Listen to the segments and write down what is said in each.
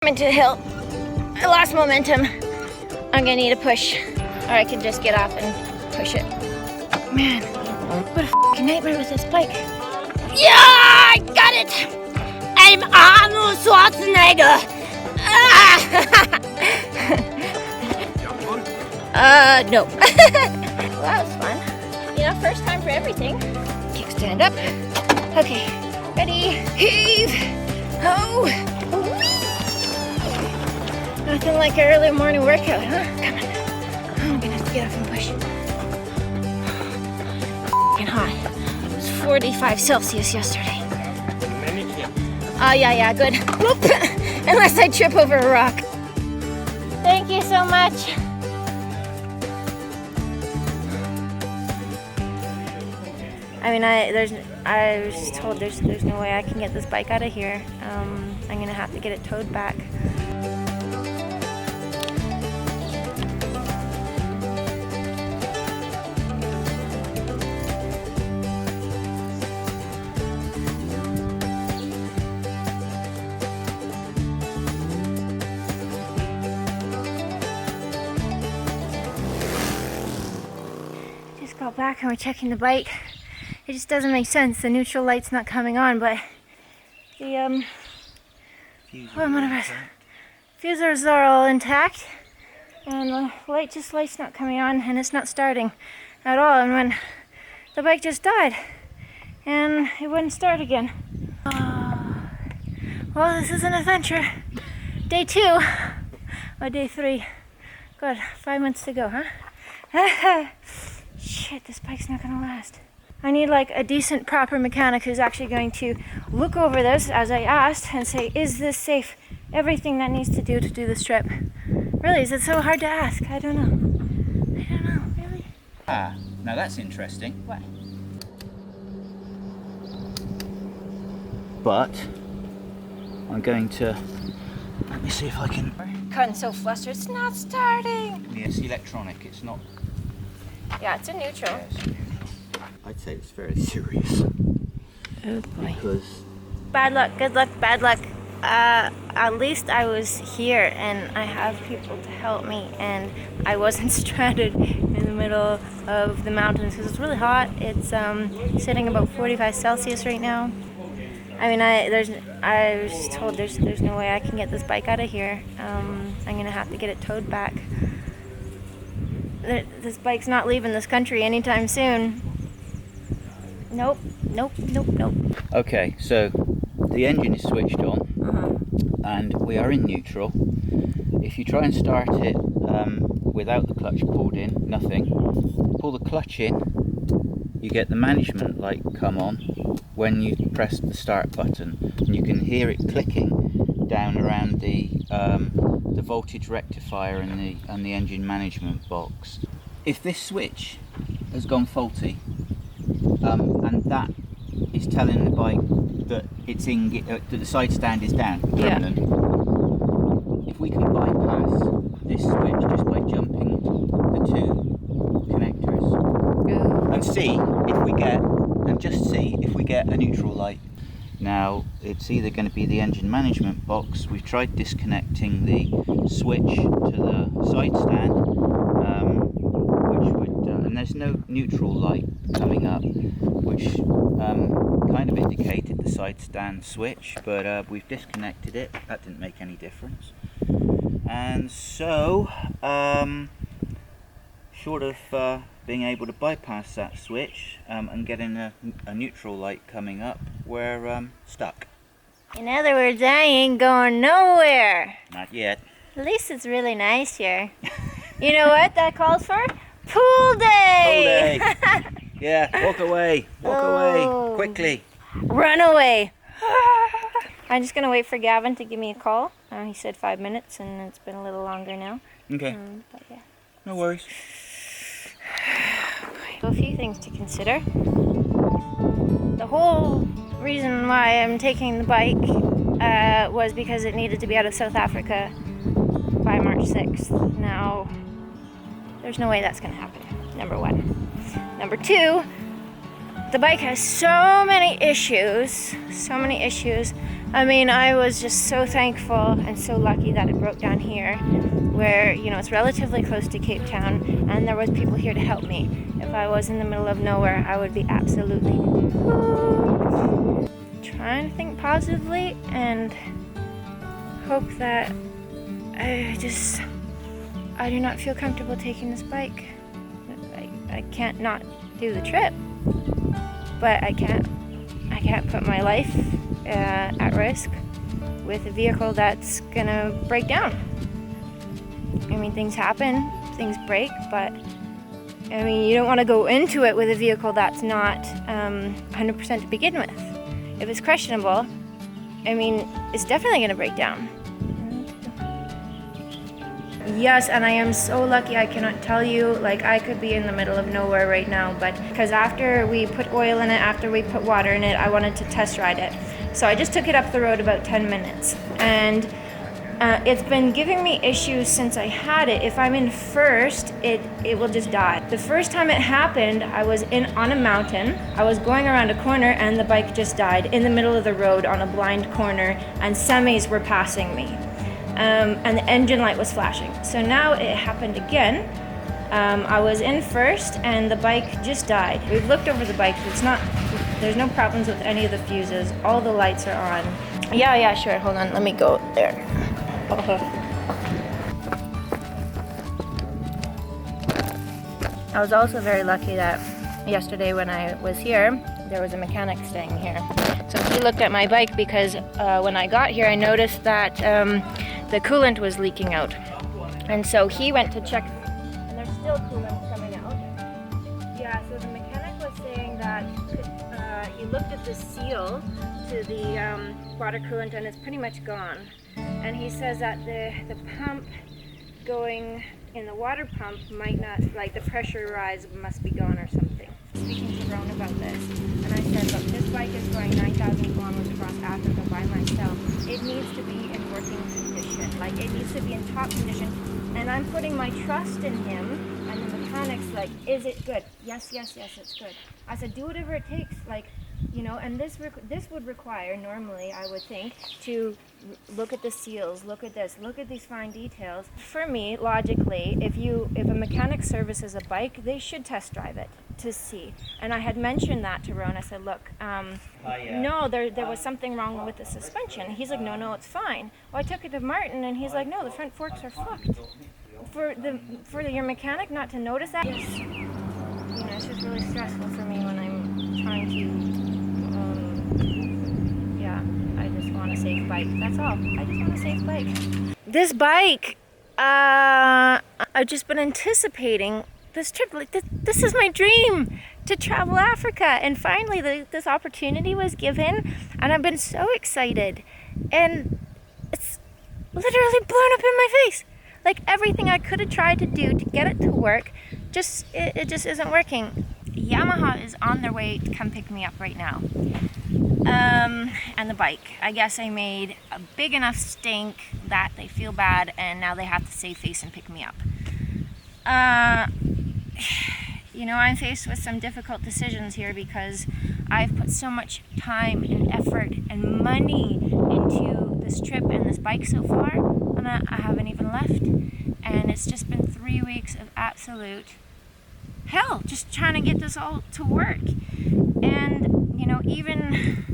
I'm into the hill. I lost momentum. I'm gonna need a push, or I can just get off and push it. Man, what a f***ing nightmare with this bike. Yeah, I got it! I'm Arnold Schwarzenegger! No. Well, that was fun. You know, first time for everything. Kickstand up. Okay, ready, heave, ho, whee! Nothing like an early morning workout, huh? Come on. I'm gonna have to get off and push. F***ing hot. It was 45 Celsius yesterday. Oh, yeah, good. Whoop! Unless I trip over a rock. Thank you so much. I mean, I was told there's no way I can get this bike out of here. I'm gonna have to get it towed back. Just got back and we're checking the bike. It just doesn't make sense. The neutral light's not coming on, but the fusers are all intact, and the light's not coming on, and it's not starting at all. And when the bike just died, and it wouldn't start again. Well, this is an adventure. Day 2 or day 3. Good, 5 months to go, huh? Shit, this bike's not gonna last. I need like a decent, proper mechanic who's actually going to look over this as I asked and say, is this safe? Everything that needs to do this trip. Really, is it so hard to ask? I don't know, really. Now that's interesting. What? But I'm going to, let me see if I can. Cutting so flustered, it's not starting. Yeah, it's electronic, it's not. Yeah, it's a neutral. Yeah, it's neutral. I'd say it's very serious. Oh boy. Because bad luck, good luck, bad luck. At least I was here and I have people to help me, and I wasn't stranded in the middle of the mountains because it's really hot. It's sitting about 45 Celsius right now. I mean, I was told there's no way I can get this bike out of here. I'm gonna have to get it towed back. This bike's not leaving this country anytime soon. Nope. okay, so the engine is switched on, and we are in neutral. If you try and start it without the clutch pulled in, nothing. Pull the clutch in, you get the management light come on when you press the start button, and you can hear it clicking down around the voltage rectifier and the engine management box. If this switch has gone faulty, and that is telling the bike that it's that the side stand is down, permanent. If we can bypass this switch just by jumping the 2 connectors and just see if we get a neutral light. Now it's either going to be the engine management box. We've tried disconnecting the switch to the side stand, which would, and there's no neutral light coming up, which kind of indicated the side stand switch, but we've disconnected it. That didn't make any difference, and so short of being able to bypass that switch and getting a neutral light coming up, we're stuck. In other words, I ain't going nowhere. Not yet. At least it's really nice here. You know what that calls for? Pool day! Pool day! Yeah, walk away, quickly. Run away. I'm just gonna wait for Gavin to give me a call. He said 5 minutes, and it's been a little longer now. Okay. But yeah. No worries. So a few things to consider. The whole reason why I'm taking the bike was because it needed to be out of South Africa by March 6th. Now, there's no way that's going to happen, number 1. Number 2, the bike has so many issues I mean, I was just so thankful and so lucky that it broke down here, where, you know, it's relatively close to Cape Town, and there was people here to help me. If I was in the middle of nowhere, I would be absolutely trying to think positively and hope that I do not feel comfortable taking this bike. I can't not do the trip, but I can't put my life at risk with a vehicle that's gonna break down. I mean, things happen, things break, but I mean, you don't want to go into it with a vehicle that's not 100% to begin with. If it's questionable, I mean, it's definitely gonna break down. Yes, and I am so lucky. I cannot tell you, like, I could be in the middle of nowhere right now, but because after we put oil in it, after we put water in it, I wanted to test ride it. So I just took it up the road about 10 minutes, and it's been giving me issues since I had it. If I'm in first, it will just die. The first time it happened, I was on a mountain. I was going around a corner and the bike just died in the middle of the road on a blind corner, and semis were passing me. And the engine light was flashing. So now it happened again. I was in first and the bike just died. We've looked over the bike. There's no problems with any of the fuses. All the lights are on. Yeah, sure. Hold on, let me go there. I was also very lucky that yesterday when I was here, there was a mechanic staying here. So he looked at my bike because when I got here, I noticed that the coolant was leaking out. And so he went to check, and there's still coolant coming out. Yeah, so the mechanic was saying that he looked at the seal to the water coolant and it's pretty much gone. And he says that the pump going in the water pump might not, like the pressure rise must be gone or something. Speaking to Ron about this, and I said, look, this bike is going 9,000 kilometers across Africa by myself. It needs to be in working condition, like it needs to be in top condition, and I'm putting my trust in him, and the mechanic's like, is it good? Yes, it's good. I said, do whatever it takes, like, you know, and this would require, normally, I would think, to look at the seals, look at this, look at these fine details. For me, logically, if a mechanic services a bike, they should test drive it to see. And I had mentioned that to Ron. I said, look, no, there was something wrong with the suspension. He's like, no, it's fine. Well, I took it to Martin, and he's like, no, the front forks are fucked. For your mechanic not to notice that, it's, you know, it's just really stressful for me when I'm trying to. I just want a safe bike. That's all. I just want a safe bike. This bike, I've just been anticipating this trip. Like this is my dream, to travel Africa, and finally this opportunity was given, and I've been so excited, and it's literally blown up in my face. Like everything I could have tried to do to get it to work, it just isn't working. Yamaha is on their way to come pick me up right now. And the bike. I guess I made a big enough stink that they feel bad, and now they have to save face and pick me up. You know, I'm faced with some difficult decisions here because I've put so much time and effort and money into this trip and this bike so far, and I haven't even left. And it's just been 3 weeks of absolute hell, just trying to get this all to work. And, you know, even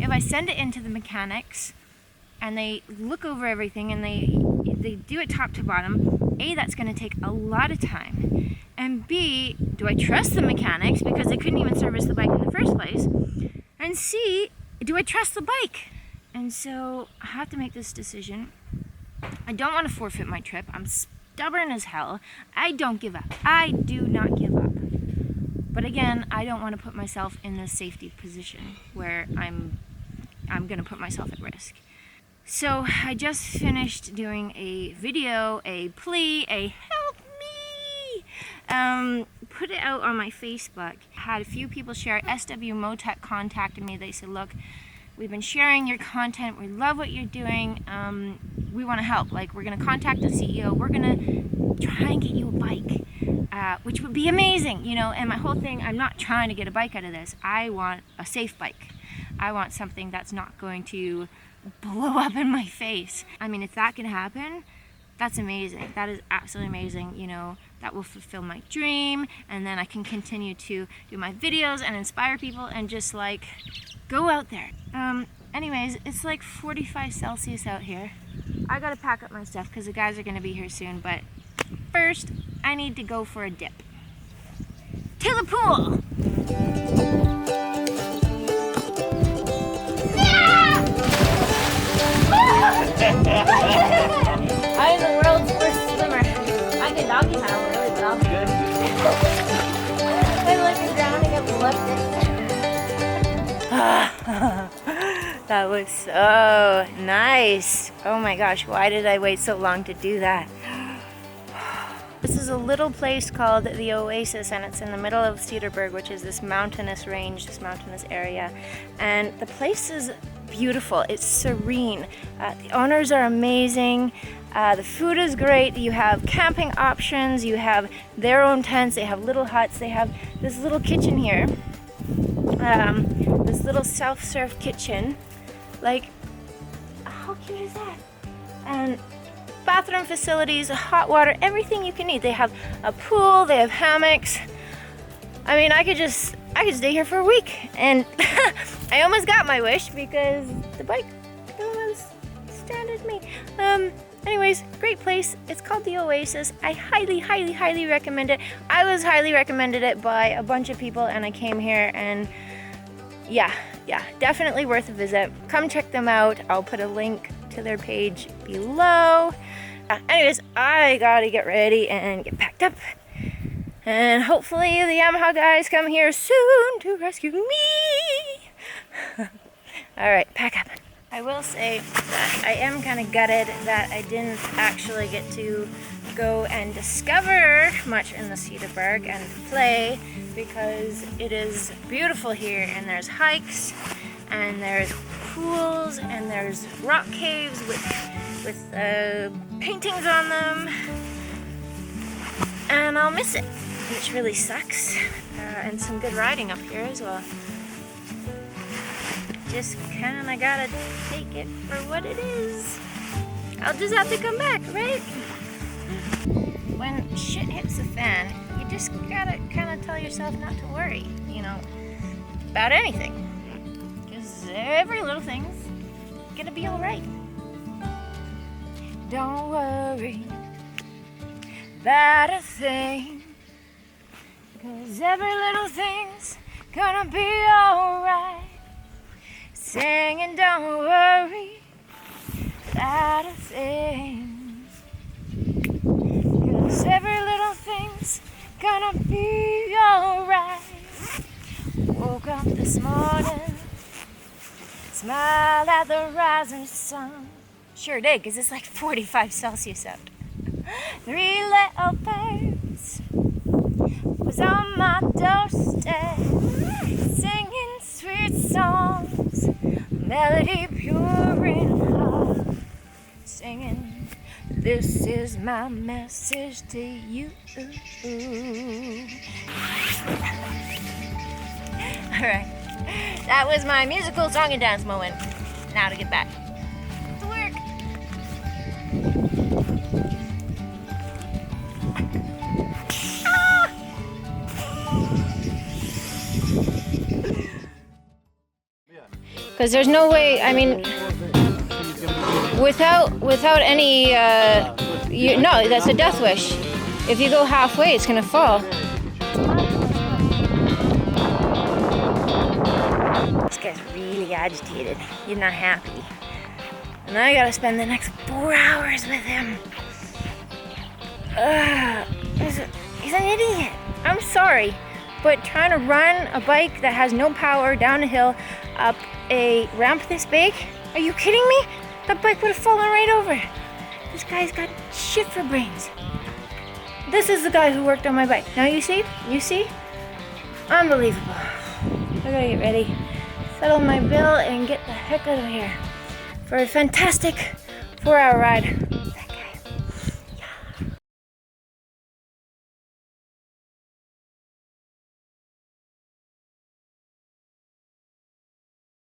if I send it into the mechanics and they look over everything and they do it top to bottom, A, that's going to take a lot of time. And B, do I trust the mechanics because they couldn't even service the bike in the first place? And C, do I trust the bike? And so I have to make this decision. I don't want to forfeit my trip. I'm stubborn as hell. I don't give up. I do not give up. But again, I don't want to put myself in this safety position where I'm going to put myself at risk. So I just finished doing a video, a plea, a help me. Put it out on my Facebook. Had a few people share. SW Motec contacted me. They said, look, we've been sharing your content. We love what you're doing. We want to help. Like, we're going to contact the CEO. We're going to try and get you a bike, which would be amazing, you know. And my whole thing, I'm not trying to get a bike out of this. I want a safe bike. I want something that's not going to blow up in my face. I mean, if that can happen, that's amazing. That is absolutely amazing. You know, that will fulfill my dream, and then I can continue to do my videos and inspire people and just like go out there. Anyways, it's like 45 Celsius out here. I gotta pack up my stuff because the guys are gonna be here soon, but first I need to go for a dip. To the pool! I'm the world's worst swimmer. I can doggy paddle really well. Good. I'm like drowning epileptic. That was so nice. Oh my gosh, why did I wait so long to do that? This is a little place called the Oasis, and it's in the middle of Cederberg, which is this mountainous range, this mountainous area. And the place is beautiful. It's serene. The owners are amazing. The food is great. You have camping options. You have their own tents. They have little huts. They have this little kitchen here. This little self-serve kitchen. Like, how cute is that? And bathroom facilities, hot water, everything you can need. They have a pool, they have hammocks. I mean, I could stay here for a week. And I almost got my wish because the bike almost stranded me. Anyways, great place. It's called the Oasis. I highly, highly, highly recommend it. I was highly recommended it by a bunch of people, and I came here, and yeah, definitely worth a visit. Come check them out. I'll put a link to their page below. Anyways, I gotta get ready and get packed up. And hopefully the Yamaha guys come here soon to rescue me. Alright, pack up. I will say that I am kind of gutted that I didn't actually get to go and discover much in the Cederberg and play, because it is beautiful here, and there's hikes and there's pools and there's rock caves with paintings on them, and I'll miss it, which really sucks. And some good riding up here as well. Just kinda gotta take it for what it is. I'll just have to come back, right? When shit hits the fan, you just gotta kinda tell yourself not to worry, you know, about anything. Because every little thing's gonna be alright. Don't worry about a thing, 'cause every little thing's gonna be alright. Singing, don't worry about a thing, 'cause every little thing's gonna be alright. Woke up this morning, smiled at the rising sun. Sure did, because it's like 45 Celsius out. 3 little birds was on my doorstep, singing sweet songs, melody pure in heart, singing, this is my message to you. Alright, that was my musical song and dance moment. Now to get back to work. Because there's no way, I mean, without any, no, that's a death wish. If you go halfway, it's gonna fall. This guy's really agitated. He's not happy. And I gotta spend the next 4 hours with him. He's an idiot. I'm sorry, but trying to run a bike that has no power down a hill up a ramp this big? Are you kidding me? That bike would have fallen right over. This guy's got shit for brains. This is the guy who worked on my bike. Now you see? Unbelievable. I gotta get ready, settle my bill, and get the heck out of here for a fantastic 4-hour ride.